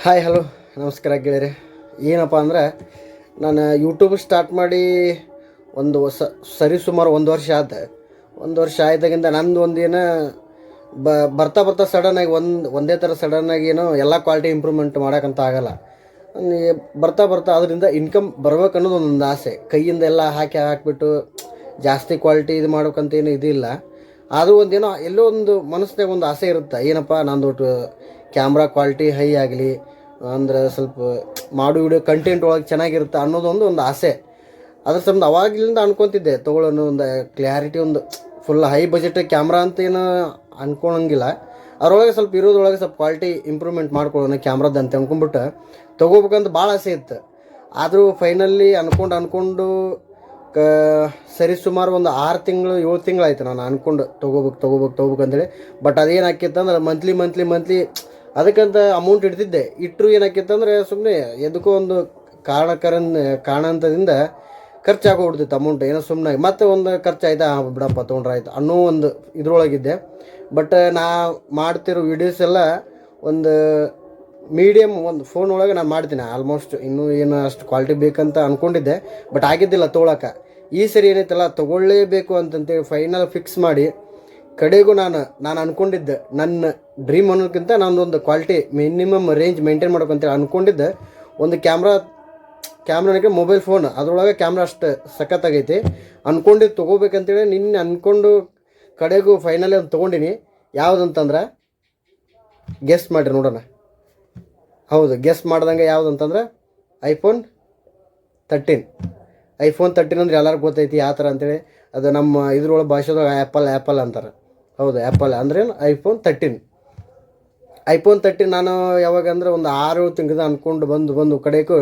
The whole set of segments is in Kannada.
ಹಾಯ್ ಹಲೋ ನಮಸ್ಕಾರ ಗೆಳೆಯರೆ. ಏನಪ್ಪ ಅಂದ್ರೆ ನಾನು ಯೂಟ್ಯೂಬ್ ಸ್ಟಾರ್ಟ್ ಮಾಡಿ ಒಂದು ಸುಮಾರು ಒಂದು ವರ್ಷ ಆದ. ಒಂದು ವರ್ಷ ಆಯ್ದಾಗಿಂದ ನಂದು ಒಂದೇನು ಬರ್ತಾ ಬರ್ತಾ ಸಡನ್ನಾಗಿ ಒಂದೇ ಥರ ಸಡನ್ನಾಗಿ ಏನೋ ಎಲ್ಲ ಕ್ವಾಲಿಟಿ ಇಂಪ್ರೂವ್ಮೆಂಟ್ ಮಾಡೋಕ್ಕಂತ ಆಗಲ್ಲ. ಬರ್ತಾ ಬರ್ತಾ ಅದರಿಂದ ಇನ್ಕಮ್ ಬರ್ಬೇಕು ಅನ್ನೋದು ಒಂದೊಂದು ಆಸೆ. ಕೈಯಿಂದ ಎಲ್ಲ ಹಾಕಿಬಿಟ್ಟು ಜಾಸ್ತಿ ಕ್ವಾಲಿಟಿ ಇದು ಮಾಡೋಕ್ಕಂತ ಏನು ಇದಿಲ್ಲ. ಆದರೂ ಒಂದೇನೋ ಎಲ್ಲೋ ಒಂದು ಮನಸ್ಸಿನಾಗ ಒಂದು ಆಸೆ ಇರುತ್ತೆ, ಏನಪ್ಪ ನಂದು ಕ್ಯಾಮ್ರಾ ಕ್ವಾಲಿಟಿ ಹೈ ಆಗಲಿ, ಅಂದ್ರೆ ಸ್ವಲ್ಪ ಮಾಡೋ ವಿಡಿಯೋ ಕಂಟೆಂಟ್ ಒಳಗೆ ಚೆನ್ನಾಗಿರುತ್ತೆ ಅನ್ನೋದೊಂದು ಆಸೆ. ಅದ್ರ ಸಂಬಂಧ ಅವಾಗಲಿಂದ ಅನ್ಕೊತಿದ್ದೆ ತೊಗೊಳ್ಳೋನು, ಒಂದು ಕ್ಲಾರಿಟಿ, ಒಂದು ಫುಲ್ ಹೈ ಬಜೆಟ್ ಕ್ಯಾಮ್ರಾ ಅಂತ ಏನು ಅನ್ಕೊಳಂಗಿಲ್ಲ. ಅದರೊಳಗೆ ಸ್ವಲ್ಪ ಇರೋದ್ರೊಳಗೆ ಸ್ವಲ್ಪ ಕ್ವಾಲಿಟಿ ಇಂಪ್ರೂವ್ಮೆಂಟ್ ಮಾಡ್ಕೊಳ್ಳೋಣ ಕ್ಯಾಮ್ರಾದ ಅಂತ ಅನ್ಕೊಂಡ್ಬಿಟ್ಟು ತೊಗೋಬೇಕಂತ ಭಾಳ ಆಸೆ ಇತ್ತು. ಆದರೂ ಫೈನಲ್ಲಿ ಅಂದ್ಕೊಂಡು ಸರಿ ಸುಮಾರು ಒಂದು 6 ತಿಂಗಳು 7 ತಿಂಗಳಾಯ್ತು ನಾನು ಅಂದ್ಕೊಂಡು ತೊಗೋಬೇಕು ಅಂತೇಳಿ. ಬಟ್ ಅದೇನು ಆಕಿತ್ತಂದ್ರೆ ಮಂತ್ಲಿ ಅದಕ್ಕಂತ ಅಮೌಂಟ್ ಇಟ್ಟರು ಏನಾಕಿತ್ತಂದ್ರೆ ಸುಮ್ಮನೆ ಎದಕ್ಕೋ ಒಂದು ಕಾರಣಾಂತರದಿಂದ ಖರ್ಚಾಗೋಗ್ಬಿಡ್ತಿತ್ತು ಅಮೌಂಟ್. ಏನೋ ಸುಮ್ಮನೆ ಮತ್ತೆ ಒಂದು ಖರ್ಚಾಯ್ತಾ ಬಿಡಪ್ಪ ತೊಗೊಂಡ್ರಾಯ್ತು ಅನ್ನೋ ಒಂದು ಇದ್ರೊಳಗಿದ್ದೆ. ಬಟ್ ನಾ ಮಾಡ್ತಿರೋ ವೀಡಿಯೋಸ್ ಎಲ್ಲ ಒಂದು ಮೀಡಿಯಮ್ ಒಂದು ಫೋನ್ ಒಳಗೆ ನಾನು ಮಾಡ್ತೀನಿ ಆಲ್ಮೋಸ್ಟ್. ಇನ್ನೂ ಏನು ಅಷ್ಟು ಕ್ವಾಲಿಟಿ ಬೇಕಂತ ಅಂದ್ಕೊಂಡಿದ್ದೆ, ಬಟ್ ಆಗಿದ್ದಿಲ್ಲ ತೊಗೊಳಕ್ಕೆ. ಈ ಸರಿ ಏನೈತಲ್ಲ ತೊಗೊಳ್ಳೇಬೇಕು ಅಂತಂತೇಳಿ ಫೈನಲ್ ಫಿಕ್ಸ್ ಮಾಡಿ ಕಡೆಗೂ ನಾನು ಅಂದ್ಕೊಂಡಿದ್ದೆ, ನನ್ನ ಡ್ರೀಮ್ ಅನ್ನೋದಕ್ಕಿಂತ ನಾನೊಂದು ಕ್ವಾಲಿಟಿ ಮಿನಿಮಮ್ ರೇಂಜ್ ಮೇಂಟೈನ್ ಮಾಡ್ಬೇಕಂತೇಳಿ ಅಂದ್ಕೊಂಡಿದ್ದೆ. ಒಂದು ಕ್ಯಾಮ್ರಾನಿಗೆ ಮೊಬೈಲ್ ಫೋನ್, ಅದರೊಳಗೆ ಕ್ಯಾಮ್ರಾ ಅಷ್ಟು ಸಖತ್ತಾಗೈತಿ. ಅಂದ್ಕೊಂಡಿದ್ದು ತೊಗೋಬೇಕಂತೇಳಿ ನಿನ್ನೆ ಅಂದ್ಕೊಂಡು ಕಡೆಗೂ ಫೈನಲಿ ಒಂದು ತೊಗೊಂಡಿನಿ. ಯಾವುದಂತಂದ್ರೆ ಗೆಸ್ ಮಾಡಿರಿ ನೋಡೋಣ. ಹೌದು, ಗೆಸ್ ಮಾಡ್ದಂಗೆ ಯಾವುದಂತಂದ್ರೆ ಐಫೋನ್ 13 ಅಂದ್ರೆ ಎಲ್ಲರಿಗೂ ಗೊತ್ತೈತಿ ಯಾವ ಥರ ಅಂತೇಳಿ. ಅದು ನಮ್ಮ ಇದ್ರೊಳಗೆ ಭಾಷೆದಾಗ ಆ್ಯಪಲ್ ಅಂತಾರೆ. ಹೌದು, ಆ್ಯಪಲ್ ಅಂದ್ರೇನು ಐಫೋನ್ 13 ನಾನು ಯಾವಾಗ ಅಂದ್ರೆ ಒಂದು 6-7 ತಿಂಗಳು ಅಂದ್ಕೊಂಡು ಬಂದು ಕಡೆಗೂ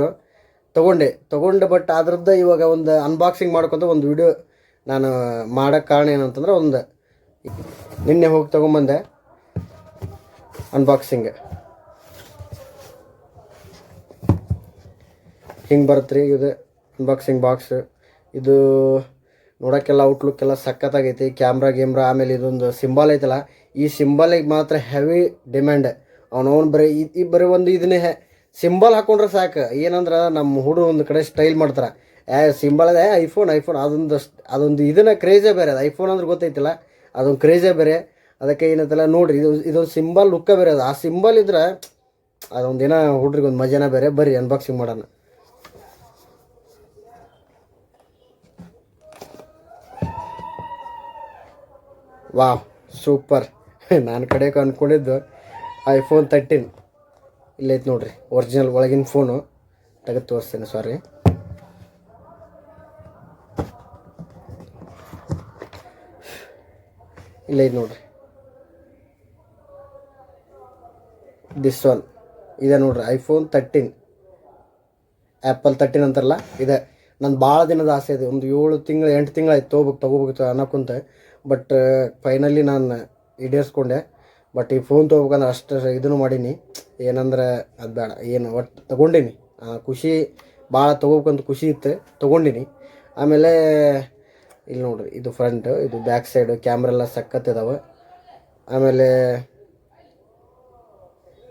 ತೊಗೊಂಡೆ. ಬಟ್ ಅದ್ರದ್ದು ಇವಾಗ ಒಂದು ಅನ್ಬಾಕ್ಸಿಂಗ್ ಮಾಡ್ಕೊತ ಒಂದು ವಿಡಿಯೋ ನಾನು ಮಾಡೋಕ್ಕೆ ಕಾರಣ ಏನಂತಂದ್ರೆ, ಒಂದು ನಿನ್ನೆ ಹೋಗಿ ತೊಗೊಂಬಂದೆ ಅನ್ಬಾಕ್ಸಿಂಗ್. ಹಿಂಗೆ ಬರುತ್ತೆ ರೀ ಇದು ಅನ್ಬಾಕ್ಸಿಂಗ್ ಬಾಕ್ಸ್. ಇದು ನೋಡೋಕ್ಕೆಲ್ಲ ಔಟ್ಲುಕ್ಕೆಲ್ಲ ಸಖತ್ತಾಗೈತಿ. ಕ್ಯಾಮ್ರಾ. ಆಮೇಲೆ ಇದೊಂದು ಸಿಂಬಲ್ ಐತಲ್ಲ, ಈ ಸಿಂಬಲಿಗೆ ಮಾತ್ರ ಹೆವಿ ಡಿಮ್ಯಾಂಡ್. ಅವನವನು ಬರೀ ಒಂದು ಇದನ್ನೇ ಸಿಂಬಲ್ ಹಾಕೊಂಡ್ರೆ ಸಾಕು. ಏನಂದ್ರೆ ನಮ್ಮ ಹುಡುಗ ಒಂದು ಕಡೆ ಸ್ಟೈಲ್ ಮಾಡ್ತಾರೆ, ಸಿಂಬಲ್ ಅದೇ ಐಫೋನ್ ಅದೊಂದು ಇದನ್ನ ಕ್ರೇಜೇ ಬೇರೆ. ಅದು ಐಫೋನ್ ಅಂದ್ರೆ ಗೊತ್ತೈತಿಲ್ಲ, ಅದೊಂದು ಕ್ರೇಜೇ ಬೇರೆ. ಅದಕ್ಕೆ ಏನೈತಲ್ಲ ನೋಡಿರಿ, ಇದೊಂದು ಸಿಂಬಲ್ ಲುಕ್ಕ ಬೇರೆ. ಅದು ಆ ಸಿಂಬಲ್ ಇದ್ರೆ ಅದೊಂದೇನೋ ಹುಡ್ರಿಗೆ ಒಂದು ಮಜಾನ ಬೇರೆ. ಬರ್ರಿ ಅನ್ಬಾಕ್ಸಿಂಗ್ ಮಾಡೋಣ. Wow, super. ನಾನು ಕಡೆಗೆ ಅಂದ್ಕೊಂಡಿದ್ದು ಐಫೋನ್ 13 ಇಲ್ಲೈತೆ ನೋಡ್ರಿ, ಒರಿಜಿನಲ್ ಒಳಗಿನ ಫೋನು. ತೆಗೆದು ತೋರಿಸ್ತೇನೆ, ಸಾರಿ. ಇಲ್ಲೈತೆ ನೋಡ್ರಿ, ದಿಸ್ ಒನ್ ಇದೆ ನೋಡ್ರಿ, ಐಫೋನ್ 13, ಆ್ಯಪಲ್ 13 ಅಂತಾರಲ್ಲ ಇದೆ. ನನ್ನ ಭಾಳ ದಿನದ ಆಸೆ ಇದೆ. ಒಂದು 8 ತಿಂಗಳಾಯ್ತು ತೊಗೋಬೇಕು ಅನ್ನೋಕ್ಕಂತ. ಬಟ್ ಫೈನಲಿ ನಾನು ಈಡೇರಿಸ್ಕೊಂಡೆ. ಬಟ್ ಈ ಫೋನ್ ತೊಗೋಬೇಕಂದ್ರೆ ಅಷ್ಟು ಇದನ್ನು ಮಾಡೀನಿ. ಏನಂದ್ರೆ ಅದು ಬೇಡ, ಏನು ಒಟ್ಟು ತೊಗೊಂಡಿನಿ. ಖುಷಿ ಭಾಳ, ತೊಗೋಬೇಕಂತ ಖುಷಿ ಇತ್ತು, ತೊಗೊಂಡಿನಿ. ಆಮೇಲೆ ಇಲ್ಲಿ ನೋಡ್ರಿ, ಇದು ಫ್ರಂಟ್, ಇದು ಬ್ಯಾಕ್ ಸೈಡು ಕ್ಯಾಮ್ರಾ ಎಲ್ಲ ಸಖತ್ತಿದಾವೆ. ಆಮೇಲೆ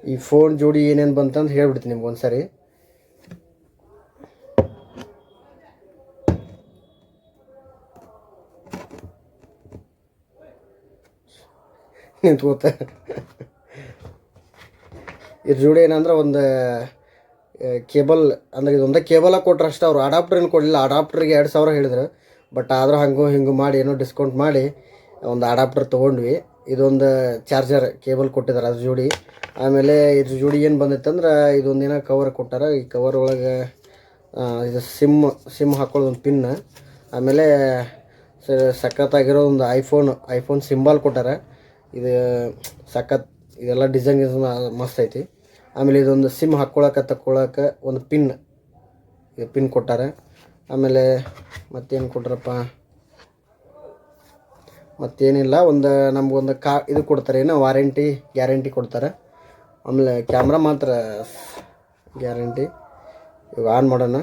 ಈ ಫೋನ್ ಜೋಡಿ ಏನೇನು ಬಂತಂದು ಹೇಳ್ಬಿಡ್ತೀನಿ ನಿಮ್ಗೆ ಒಂದು ಸರಿ. ನಿಂತ್ಕೋತ ಇದ್ರ ಜೋಡಿ ಏನಂದ್ರೆ ಒಂದು ಕೇಬಲ್, ಅಂದ್ರೆ ಇದೊಂದೇ ಕೇಬಲಾಗಿ ಕೊಟ್ರೆ ಅಷ್ಟೇ. ಅವರು ಅಡಾಪ್ಟರ್ ಏನು ಕೊಡಲಿಲ್ಲ. ಅಡಾಪ್ಟ್ರಿಗೆ 2000 ಹೇಳಿದ್ರು. ಬಟ್ ಆದರೂ ಹಿಂಗೆ ಮಾಡಿ ಏನೋ ಡಿಸ್ಕೌಂಟ್ ಮಾಡಿ ಒಂದು ಅಡಾಪ್ಟರ್ ತೊಗೊಂಡ್ವಿ. ಇದೊಂದು ಚಾರ್ಜರ್ ಕೇಬಲ್ ಕೊಟ್ಟಿದ್ದಾರೆ ಅದ್ರ ಜೋಡಿ. ಆಮೇಲೆ ಇದ್ರ ಜೋಡಿ ಏನು ಬಂದಿತ್ತಂದ್ರೆ ಇದೊಂದೇನೋ ಕವರ್ ಕೊಟ್ಟಾರ. ಈ ಕವರ್ ಒಳಗೆ ಇದು ಸಿಮ್ ಹಾಕೊಳ್ಳೋದು ಒಂದು ಪಿನ್. ಆಮೇಲೆ ಸಖತ್ತಾಗಿರೋ ಒಂದು ಐಫೋನ್ ಸಿಂಬಲ್ ಕೊಟ್ಟಾರ. ಇದು ಸಖತ್, ಇದೆಲ್ಲ ಡಿಸೈನ್ ಮಸ್ತ್ ಐತಿ. ಆಮೇಲೆ ಇದೊಂದು ಸಿಮ್ ತಕ್ಕೊಳಕ್ಕೆ ಒಂದು ಪಿನ್ ಕೊಟ್ಟಾರೆ. ಆಮೇಲೆ ಮತ್ತೇನು ಕೊಟ್ರಪ್ಪ, ಮತ್ತೇನಿಲ್ಲ. ನಮಗೊಂದು ಇದು ಕೊಡ್ತಾರೆ, ಏನೋ ಗ್ಯಾರಂಟಿ ಕೊಡ್ತಾರೆ. ಆಮೇಲೆ ಕ್ಯಾಮ್ರಾ ಮಾತ್ರ ಗ್ಯಾರಂಟಿ. ಇವಾಗ ಆನ್ ಮಾಡೋಣ.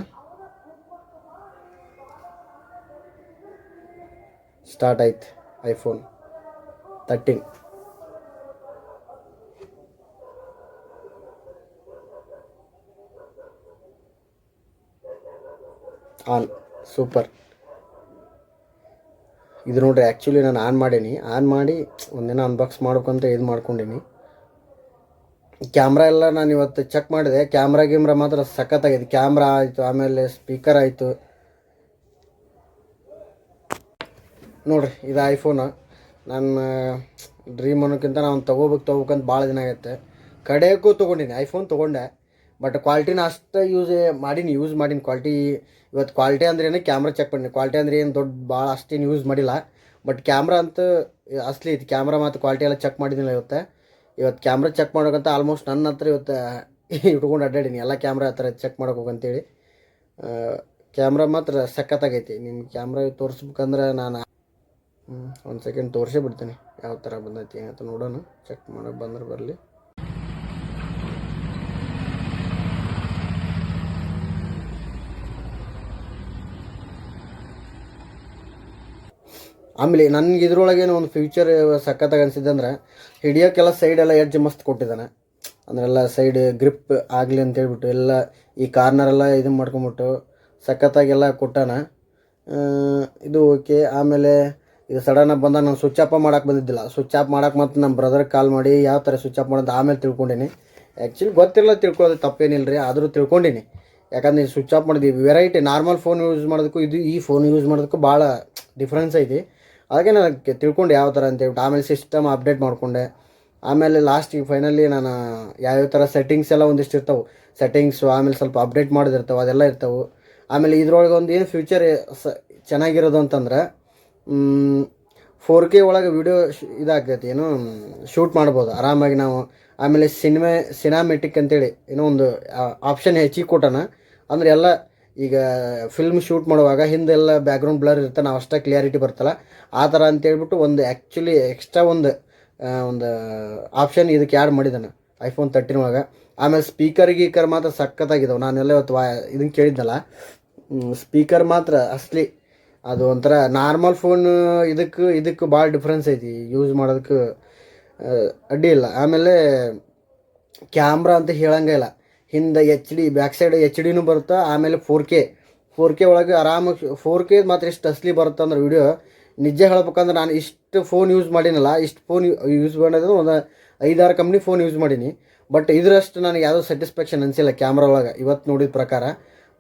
ಸ್ಟಾರ್ಟ್ ಆಯ್ತು ಐಫೋನ್ 13. ಆನ್. ಸೂಪರ್. ಇದು ನೋಡ್ರಿ, ಆ್ಯಕ್ಚುಲಿ ನಾನು ಆನ್ ಮಾಡೀನಿ. ಆನ್ ಮಾಡಿ ಒಂದಿನ ಅನ್ಬಾಕ್ಸ್ ಮಾಡ್ಬೇಕಂತ ಇದು ಮಾಡ್ಕೊಂಡೀನಿ. ಕ್ಯಾಮ್ರಾ ಎಲ್ಲ ನಾನು ಇವತ್ತು ಚೆಕ್ ಮಾಡಿದೆ. ಕ್ಯಾಮ್ರಾ ಮಾತ್ರ ಸಖತ್ತಾಗಿದೆ. ಕ್ಯಾಮ್ರಾ ಆಯಿತು, ಆಮೇಲೆ ಸ್ಪೀಕರ್ ಆಯಿತು. ನೋಡಿರಿ, ಇದು ಐಫೋನು. ನನ್ನ ಡ್ರೀಮ್ ಅನ್ನೋಕ್ಕಿಂತ ನಾನು ತೊಗೋಬೇಕಂತ ಭಾಳ ದಿನ ಆಗೈತೆ. ಕಡೆಗೂ ತೊಗೊಂಡಿನಿ, ಐಫೋನ್ ತೊಗೊಂಡೆ. ಬಟ್ ಕ್ವಾಲಿಟಿನ ಅಷ್ಟು ಯೂಸ್ ಮಾಡೀನಿ. ಇವತ್ತು ಕ್ವಾಲಿಟಿ ಅಂದ್ರೇನು ಕ್ಯಾಮ್ರಾ ಚೆಕ್ ಮಾಡೀನಿ. ಕ್ವಾಲಿಟಿ ಅಂದ್ರೆ ಏನು ದೊಡ್ಡ ಭಾಳ ಅಷ್ಟೇನು ಯೂಸ್ ಮಾಡಿಲ್ಲ. ಬಟ್ ಕ್ಯಾಮ್ರಾ ಅಂತೂ ಅಸಲಿ ಐತಿ. ಕ್ಯಾಮ್ರಾ ಮತ್ತು ಕ್ವಾಲಿಟಿ ಎಲ್ಲ ಚೆಕ್ ಮಾಡಿದ್ದಿಲ್ಲ ಇವತ್ತು ಕ್ಯಾಮ್ರಾ ಚೆಕ್ ಮಾಡೋಕ್ಕಂತ ಆಲ್ಮೋಸ್ಟ್ ನನ್ನ ಹತ್ರ ಇವತ್ತು ಇಟ್ಕೊಂಡು ಅಡ್ಡಾಡೀನಿ. ಎಲ್ಲ ಕ್ಯಾಮ್ರಾ ಹತ್ರ ಚೆಕ್ ಮಾಡೋಕೆ ಹೋಗಂತೇಳಿ. ಕ್ಯಾಮ್ರಾ ಮಾತ್ರ ಸಖತ್ತಾಗೈತಿ. ನಿಮ್ಗೆ ಕ್ಯಾಮ್ರಾ ತೋರಿಸ್ಬೇಕಂದ್ರೆ ನಾನು ಒಂದು ಸೆಕೆಂಡ್ ತೋರಿಸೇ ಬಿಡ್ತೀನಿ ಯಾವ ಥರ ಬಂದೈತಿ ಅಂತ ನೋಡೋಣ. ಚೆಕ್ ಮಾಡೋಕೆ ಬಂದ್ರೆ ಬರಲಿ. ಆಮೇಲೆ ನನಗೆ ಇದ್ರೊಳಗೇನು ಒಂದು ಫ್ಯೂಚರ್ ಸಖತ್ತಾಗಿ ಅನಿಸಿದ್ದಂದ್ರೆ, ಹಿಡಿಯೋಕ್ಕೆಲ್ಲ ಸೈಡೆಲ್ಲ ಎಡ್ಜ್ ಮಸ್ತ್ ಕೊಟ್ಟಿದ್ದಾನೆ. ಅಂದ್ರೆಲ್ಲ ಸೈಡ್ ಗ್ರಿಪ್ ಆಗಲಿ ಅಂತೇಳ್ಬಿಟ್ಟು ಎಲ್ಲ ಈ ಕಾರ್ನರೆಲ್ಲ ಇದನ್ನು ಮಾಡ್ಕೊಂಬಿಟ್ಟು ಸಖತ್ತಾಗೆಲ್ಲ ಕೊಟ್ಟಾನ. ಇದು ಓಕೆ. ಆಮೇಲೆ ಇದು ಸಡನ್ನಾಗಿ ಬಂದಾಗ ನಾನು ಸ್ವಿಚ್ ಆಫ್ ಮಾಡೋಕೆ ಬಂದಿದ್ದಿಲ್ಲ. ಸ್ವಿಚ್ ಆಫ್ ಮಾಡೋಕೆ ಮತ್ತು ನಮ್ಮ ಬ್ರದರ್ಗೆ ಕಾಲ್ ಮಾಡಿ ಯಾವ ಥರ ಸ್ವಿಚ್ ಆಫ್ ಮಾಡೋದು ಆಮೇಲೆ ತಿಳ್ಕೊಂಡೀನಿ. ಆ್ಯಕ್ಚುಲಿ ಗೊತ್ತಿಲ್ಲ, ತಿಳ್ಕೊಳ್ಳೋದು ತಪ್ಪೇನಿಲ್ಲ ರೀ, ಆದರೂ ತಿಳ್ಕೊಂಡೀನಿ. ಯಾಕಂದ್ರೆ ಈ ಸ್ವಿಚ್ ಆಫ್ ಮಾಡಿದ್ವಿ ವೆರೈಟಿ. ನಾರ್ಮಲ್ ಫೋನ್ ಯೂಸ್ ಮಾಡೋದಕ್ಕೂ ಈ ಫೋನ್ ಯೂಸ್ ಮಾಡೋದಕ್ಕೂ ಭಾಳ ಡಿಫ್ರೆನ್ಸ್ ಐತಿ. ಅದಕ್ಕೆ ನಾನು ತಿಳ್ಕೊಂಡು ಯಾವ ಥರ ಅಂತೇಳ್ಬಿಟ್ಟು ಆಮೇಲೆ ಸಿಸ್ಟಮ್ ಅಪ್ಡೇಟ್ ಮಾಡಿಕೊಂಡೆ. ಆಮೇಲೆ ಲಾಸ್ಟಿಗೆ ಫೈನಲಿ ನಾನು ಯಾವ್ಯಾವ ಥರ ಸೆಟ್ಟಿಂಗ್ಸ್ ಎಲ್ಲ ಒಂದಿಷ್ಟು ಇರ್ತಾವೆ. ಸೆಟ್ಟಿಂಗ್ಸು ಆಮೇಲೆ ಸ್ವಲ್ಪ ಅಪ್ಡೇಟ್ ಮಾಡೋದಿರ್ತಾವೆ, ಅದೆಲ್ಲ ಇರ್ತಾವೆ. ಆಮೇಲೆ ಇದ್ರೊಳಗೆ ಒಂದು ಏನು ಫ್ಯೂಚರ್ ಚೆನ್ನಾಗಿರೋದು ಅಂತಂದ್ರೆ 4K ಒಳಗೆ ವೀಡಿಯೋ ಇದಾಗ್ತೈತಿ, ಏನು ಶೂಟ್ ಮಾಡ್ಬೋದು ಆರಾಮಾಗಿ ನಾವು. ಆಮೇಲೆ ಸಿನಾಮೆಟಿಕ್ ಅಂತೇಳಿ ಏನೋ ಒಂದು ಆಪ್ಷನ್ ಹೆಚ್ಚಿಗೆ ಕೊಟ್ಟಾನ. ಅಂದರೆ ಎಲ್ಲ ಈಗ ಫಿಲ್ಮ್ ಶೂಟ್ ಮಾಡುವಾಗ ಹಿಂದೆಲ್ಲ ಬ್ಯಾಕ್ಗ್ರೌಂಡ್ ಬ್ಲರ್ ಇರುತ್ತೆ, ನಾವು ಅಷ್ಟೇ ಕ್ಲಿಯಾರಿಟಿ ಬರ್ತಲ್ಲ ಆ ಥರ ಅಂತೇಳ್ಬಿಟ್ಟು ಒಂದು ಆ್ಯಕ್ಚುಲಿ ಎಕ್ಸ್ಟ್ರಾ ಒಂದು ಆಪ್ಷನ್ ಇದಕ್ಕೆ ಆ್ಯಡ್ ಮಾಡಿದ್ದಾನೆ ಐಫೋನ್ 13 ಒಳಗೆ. ಆಮೇಲೆ ಗೀಕರ್ ಮಾತ್ರ ಸಖತ್ತಾಗಿದ್ದಾವೆ. ನಾನೆಲ್ಲ ಇವತ್ತು ಇದನ್ನು ಕೇಳಿದ್ನಲ್ಲ, ಸ್ಪೀಕರ್ ಮಾತ್ರ ಅಸಲಿ. ಅದು ಒಂಥರ ನಾರ್ಮಲ್ ಫೋನ್ ಇದಕ್ಕೆ ಭಾಳ ಡಿಫ್ರೆನ್ಸ್ ಐತಿ ಯೂಸ್ ಮಾಡೋದಕ್ಕೆ, ಅಡ್ಡಿ ಇಲ್ಲ. ಆಮೇಲೆ ಕ್ಯಾಮ್ರಾ ಅಂತ ಹೇಳಂಗೆ ಇಲ್ಲ. ಹಿಂದೆ HD, ಬ್ಯಾಕ್ ಸೈಡ್ HD ಬರುತ್ತೆ. ಆಮೇಲೆ 4K ಒಳಗೆ ಆರಾಮಾಗಿ 4K ಮಾತ್ರ ಎಷ್ಟು ಅಸಲಿ ಬರುತ್ತೆ ಅಂದ್ರೆ ವಿಡಿಯೋ. ನಿಜ ಹೇಳ್ಬೇಕಂದ್ರೆ ನಾನು ಇಷ್ಟು ಫೋನ್ ಯೂಸ್ ಮಾಡೀನಲ್ಲ, ಇಷ್ಟು ಫೋನ್ ಯೂಸ್ ಮಾಡೋದು ಒಂದು 5-6 ಕಂಪ್ನಿ ಫೋನ್ ಯೂಸ್ ಮಾಡೀನಿ. ಬಟ್ ಇದರಷ್ಟು ನನಗೆ ಯಾವುದೋ ಸ್ಯಾಟಿಸ್ಫ್ಯಾಕ್ಷನ್ ಅನಿಸಿಲ್ಲ ಕ್ಯಾಮ್ರಾ ಒಳಗೆ ಇವತ್ತು ನೋಡಿದ ಪ್ರಕಾರ.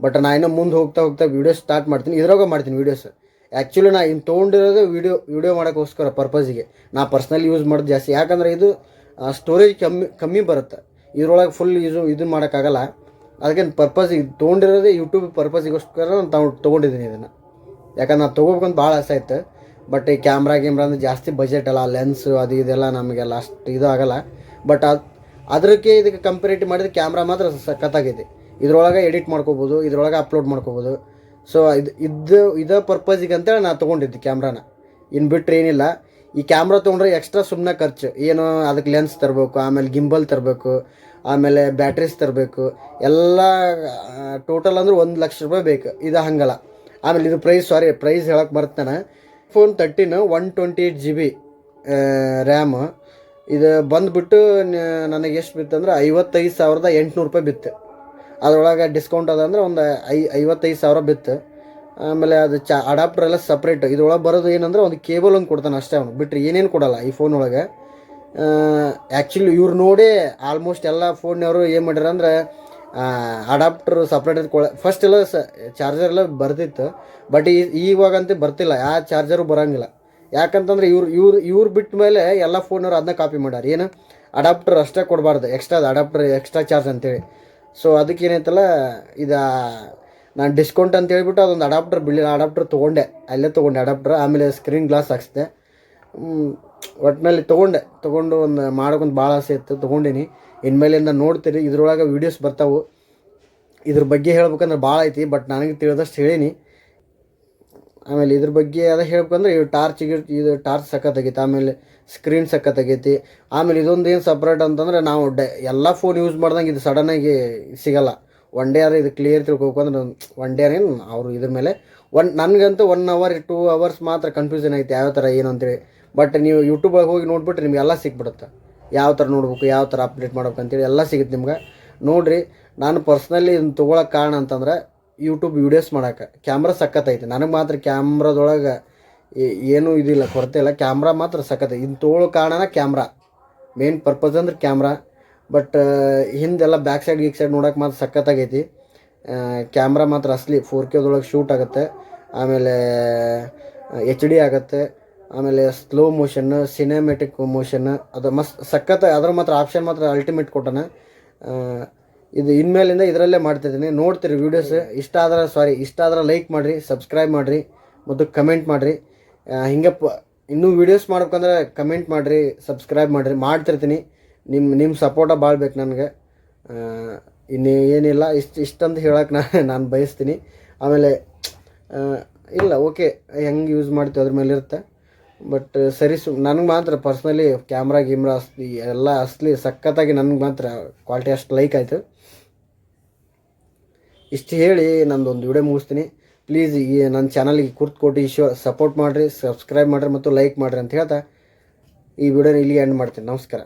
ಬಟ್ ನಾನು ಇನ್ನೂ ಮುಂದೆ ಹೋಗ್ತಾ ವೀಡಿಯೋಸ್ ಸ್ಟಾರ್ಟ್ ಮಾಡ್ತೀನಿ, ಇದ್ರಾಗ ಮಾಡ್ತೀನಿ ವೀಡಿಯೋಸ್. ಆ್ಯಕ್ಚುಲಿ ನಾನು ಇನ್ನು ತೊಗೊಂಡಿರೋದು ವೀಡಿಯೋ ಮಾಡೋಕ್ಕೋಸ್ಕರ ಪರ್ಪಸ್ಗೆ. ನಾ ಪರ್ಸ್ನಲಿ ಯೂಸ್ ಮಾಡೋದು ಜಾಸ್ತಿ, ಯಾಕಂದರೆ ಇದು ಸ್ಟೋರೇಜ್ ಕಮ್ಮಿ ಬರುತ್ತೆ. ಇದ್ರೊಳಗೆ ಫುಲ್ ಇದನ್ನು ಮಾಡೋಕ್ಕಾಗಲ್ಲ. ಅದಕ್ಕೆ ಪರ್ಪಸ್ಗೆ ತೊಗೊಂಡಿರೋದೇ ಯೂಟ್ಯೂಬ್ ಪರ್ಪಸ್ಗೋಸ್ಕರ ನಾನು ತೊಗೊಂಡಿದ್ದೀನಿ ಇದನ್ನು. ಯಾಕಂದ್ರೆ ನಾನು ತೊಗೋಬೇಕಂತ ಭಾಳ ಆಸೆ ಆಯ್ತು. ಬಟ್ ಈ ಕ್ಯಾಮ್ರಾ ಅಂದ್ರೆ ಜಾಸ್ತಿ ಬಜೆಟ್ ಅಲ್ಲ, ಲೆನ್ಸು ಅದು ಇದೆಲ್ಲ ನಮಗೆಲ್ಲ ಅಷ್ಟು ಇದು ಆಗೋಲ್ಲ. ಬಟ್ ಅದಕ್ಕೆ ಇದಕ್ಕೆ ಕಂಪೇರಿಟಿವ್ ಮಾಡಿದ್ರೆ ಕ್ಯಾಮ್ರಾ ಮಾತ್ರ ಸಖತ್ತಾಗೈತಿ. ಇದ್ರೊಳಗೆ ಎಡಿಟ್ ಮಾಡ್ಕೋಬೋದು, ಇದ್ರೊಳಗೆ ಅಪ್ಲೋಡ್ ಮಾಡ್ಕೋಬೋದು. ಸೊ ಇದೇ ಪರ್ಪಸ್ಗೆ ಅಂತೇಳಿ ನಾನು ತೊಗೊಂಡಿದ್ದೆ ಕ್ಯಾಮ್ರಾನ. ಇನ್ನು ಬಿಟ್ಟರೆ ಏನಿಲ್ಲ. ಈ ಕ್ಯಾಮ್ರಾ ತೊಗೊಂಡ್ರೆ ಎಕ್ಸ್ಟ್ರಾ ಸುಮ್ಮನೆ ಖರ್ಚು ಏನು, ಅದಕ್ಕೆ ಲೆನ್ಸ್ ತರಬೇಕು, ಆಮೇಲೆ ಗಿಂಬಲ್ ತರಬೇಕು, ಆಮೇಲೆ ಬ್ಯಾಟ್ರೀಸ್ ತರಬೇಕು, ಎಲ್ಲ ಟೋಟಲ್ ಅಂದ್ರೆ 1 ಲಕ್ಷ ರೂಪಾಯಿ ಬೇಕು. ಇದು ಹಂಗಲ್ಲ. ಆಮೇಲೆ ಇದು ಪ್ರೈಸ್ ಹೇಳಕ್ಕೆ ಬರ್ತಾನೆ. iPhone 13 128 GB RAM. ಇದು ಬಂದುಬಿಟ್ಟು ನನಗೆ ಎಷ್ಟು ಬಿತ್ತಂದ್ರೆ 55,800 ರೂಪಾಯಿ ಬಿತ್ತು. ಅದರೊಳಗೆ ಡಿಸ್ಕೌಂಟ್ ಅದಂದ್ರೆ ಒಂದು 55,000 ಬಿತ್ತು. ಆಮೇಲೆ ಅದು ಅಡಾಪ್ಟರ್ ಎಲ್ಲ ಸಪ್ರೇಟ್. ಇದ್ರೊಳಗೆ ಬರೋದು ಏನಂದ್ರೆ ಒಂದು ಕೇಬಲ್ ಒಂದು ಕೊಡ್ತಾನೆ ಅಷ್ಟೇ, ಅವನು ಬಿಟ್ಟರೆ ಏನೇನು ಕೊಡಲ್ಲ ಈ ಫೋನ್ ಒಳಗೆ. ಆ್ಯಕ್ಚುಲಿ ಇವ್ರು ನೋಡಿ ಆಲ್ಮೋಸ್ಟ್ ಎಲ್ಲ ಫೋನ್ನವರು ಏನು ಮಾಡ್ಯಾರ ಅಂದ್ರೆ ಅಡಾಪ್ಟರ್ ಸಪ್ರೇಟ್ ಫಸ್ಟ್ ಎಲ್ಲ ಚಾರ್ಜರ್ ಎಲ್ಲ ಬರ್ತಿತ್ತು. ಬಟ್ ಇವಾಗಂತೂ ಬರ್ತಿಲ್ಲ, ಯಾವ ಚಾರ್ಜರು ಬರೋಂಗಿಲ್ಲ. ಯಾಕಂತಂದ್ರೆ ಇವ್ರು ಬಿಟ್ಟ ಮೇಲೆ ಎಲ್ಲ ಫೋನವ್ರು ಅದನ್ನ ಕಾಪಿ ಮಾಡ್ಯಾರ. ಏನು ಅಡಾಪ್ಟರ್ ಅಷ್ಟೇ ಕೊಡಬಾರ್ದು, ಎಕ್ಸ್ಟ್ರಾ ಚಾರ್ಜ್ ಅಂತೇಳಿ. ಸೊ ಅದಕ್ಕೆ ಏನೈತಲ್ಲ, ಇದು ನಾನು ಡಿಸ್ಕೌಂಟ್ ಅಂತ ಹೇಳ್ಬಿಟ್ಟು ಅದೊಂದು ಅಡಾಪ್ಟರ್ ತೊಗೊಂಡೆ. ಅಲ್ಲೇ ತೊಗೊಂಡೆ ಅಡಾಪ್ಟರ್. ಆಮೇಲೆ ಸ್ಕ್ರೀನ್ ಗ್ಲಾಸ್ ಹಾಕ್ಸಿದೆ. ಒಟ್ಟಿನಲ್ಲಿ ತೊಗೊಂಡು ಒಂದು ಮಾಡೋಕೊಂದು ಭಾಳ ಆಸೆ ಇತ್ತು, ತೊಗೊಂಡಿನಿ. ಇನ್ಮೇಲಿಂದ ನೋಡ್ತೀರಿ, ಇದ್ರೊಳಗೆ ವೀಡಿಯೋಸ್ ಬರ್ತಾವೆ. ಇದ್ರ ಬಗ್ಗೆ ಹೇಳ್ಬೇಕಂದ್ರೆ ಭಾಳ ಐತಿ, ಬಟ್ ನನಗೆ ತಿಳಿದಷ್ಟು ಹೇಳೀನಿ. ಆಮೇಲೆ ಇದ್ರ ಬಗ್ಗೆ ಅದೇ ಹೇಳ್ಬೇಕಂದ್ರೆ ಇದು ಟಾರ್ಚ್ ಸಖತ್ತಾಗೈತಿ. ಆಮೇಲೆ ಸ್ಕ್ರೀನ್ ಸಖತ್ತಾಗೈತಿ. ಆಮೇಲೆ ಇದೊಂದು ಏನು ಸಪ್ರೇಟ್ ಅಂತಂದರೆ ನಾವು ಎಲ್ಲ ಫೋನ್ ಯೂಸ್ ಮಾಡ್ದಂಗೆ ಇದು ಸಡನ್ನಾಗಿ ಸಿಗೋಲ್ಲ. ಒನ್ ಡೇ ಆದ್ರೆ ಇದು ಕ್ಲಿಯರ್ ತಿಳ್ಕೊಬೇಕಂದ್ರೆ ಒನ್ ಡೇ ಏನು ಅವರು ಇದ್ರ ಮೇಲೆ ನನಗಂತೂ 1 hour 2 hours ಮಾತ್ರ ಕನ್ಫ್ಯೂಷನ್ ಐತೆ ಯಾವ ಥರ ಏನು ಅಂತೇಳಿ. ಬಟ್ ನೀವು ಯೂಟ್ಯೂಬಾಗ ಹೋಗಿ ನೋಡ್ಬಿಟ್ರೆ ನಿಮಗೆಲ್ಲ ಸಿಕ್ಬಿಡುತ್ತೆ, ಯಾವ ಥರ ನೋಡ್ಬೇಕು, ಯಾವ ಥರ ಅಪ್ಡೇಟ್ ಮಾಡ್ಬೇಕು ಅಂತೇಳಿ ಎಲ್ಲ ಸಿಗುತ್ತೆ ನಿಮ್ಗೆ. ನೋಡಿರಿ, ನಾನು ಪರ್ಸ್ನಲಿ ಇದನ್ನು ತೊಗೊಳಕ್ಕೆ ಕಾರಣ ಅಂತಂದ್ರೆ ಯೂಟ್ಯೂಬ್ ವೀಡಿಯೋಸ್ ಮಾಡೋಕೆ. ಕ್ಯಾಮ್ರಾ ಸಖತ್ತೈತೆ. ನನಗೆ ಮಾತ್ರ ಕ್ಯಾಮ್ರಾದೊಳಗೆ ಏನೂ ಇದಿಲ್ಲ, ಕೊರತೆ ಇಲ್ಲ. ಕ್ಯಾಮ್ರಾ ಮಾತ್ರ ಸಖತ್ತೈತೆ. ಇನ್ನು ತೊಗೊಳ್ಳೋ ಕಾರಣ ಕ್ಯಾಮ್ರಾ, ಮೇನ್ ಪರ್ಪಸ್ ಅಂದ್ರೆ ಕ್ಯಾಮ್ರಾ. ಬಟ್ ಹಿಂದೆಲ್ಲ ಬ್ಯಾಕ್ ಸೈಡ್ ಗೀಕ್ ಸೈಡ್ ನೋಡೋಕೆ ಮಾತ್ರ ಸಖತ್ತಾಗೈತಿ. ಕ್ಯಾಮ್ರಾ ಮಾತ್ರ ಅಸಲಿ 4Kದೊಳಗೆ ಶೂಟ್ ಆಗುತ್ತೆ. ಆಮೇಲೆ HD ಆಗುತ್ತೆ. ಆಮೇಲೆ ಸ್ಲೋ ಮೋಷನ್, ಸಿನೆಮೆಟಿಕ್ ಮೋಷನ್, ಅದು ಮಸ್ತ್ ಸಖತ್. ಅದ್ರ ಮಾತ್ರ ಆಪ್ಷನ್ ಮಾತ್ರ ಅಲ್ಟಿಮೇಟ್ ಕೊಟ್ಟಾನ. ಇದು ಇನ್ಮೇಲಿಂದ ಇದರಲ್ಲೇ ಮಾಡ್ತಿದ್ದೀನಿ. ನೋಡ್ತೀರಿ ವೀಡಿಯೋಸ್. ಇಷ್ಟ ಆದ್ರೆ ಲೈಕ್ ಮಾಡಿರಿ, ಸಬ್ಸ್ಕ್ರೈಬ್ ಮಾಡಿರಿ ಮತ್ತು ಕಮೆಂಟ್ ಮಾಡಿರಿ. ಹಿಂಗೆ ಇನ್ನೂ ವೀಡಿಯೋಸ್ ಮಾಡ್ಬೇಕಂದ್ರೆ ಕಮೆಂಟ್ ಮಾಡಿರಿ, ಸಬ್ಸ್ಕ್ರೈಬ್ ಮಾಡಿರಿ. ಮಾಡ್ತಿರ್ತೀನಿ. ನಿಮ್ಮ ಸಪೋರ್ಟ ಭಾಳ ಬೇಕು ನನಗೆ. ಇನ್ನೇ ಏನಿಲ್ಲ, ಇಷ್ಟಂತ ಹೇಳಕ್ಕೆ ನಾನು ಬಯಸ್ತೀನಿ. ಆಮೇಲೆ ಇಲ್ಲ, ಓಕೆ, ಹೆಂಗೆ ಯೂಸ್ ಮಾಡ್ತೀವಿ ಅದ್ರ ಮೇಲೆ ಇರುತ್ತೆ. ಬಟ್ ನನಗೆ ಮಾತ್ರ ಪರ್ಸ್ನಲಿ ಕ್ಯಾಮ್ರಾ ಎಲ್ಲ ಅಸಲಿ ಸಖತ್ತಾಗಿ ನನಗೆ ಮಾತ್ರ ಕ್ವಾಲಿಟಿ ಅಷ್ಟು ಲೈಕ್ ಆಯಿತು. ಇಷ್ಟು ಹೇಳಿ ನಂದೊಂದು ವಿಡಿಯೋ ಮುಗಿಸ್ತೀನಿ. ಪ್ಲೀಸ್ ನನ್ನ ಚಾನಲ್ಗೆ ಕೋಟಿ ಸಪೋರ್ಟ್ ಮಾಡಿರಿ, ಸಬ್ಸ್ಕ್ರೈಬ್ ಮಾಡಿರಿ ಮತ್ತು ಲೈಕ್ ಮಾಡಿರಿ ಅಂತ ಹೇಳ್ತಾ ಈ ವಿಡಿಯೋನ ಇಲ್ಲಿಗೆ ಎಂಡ್ ಮಾಡ್ತೀನಿ. ನಮಸ್ಕಾರ.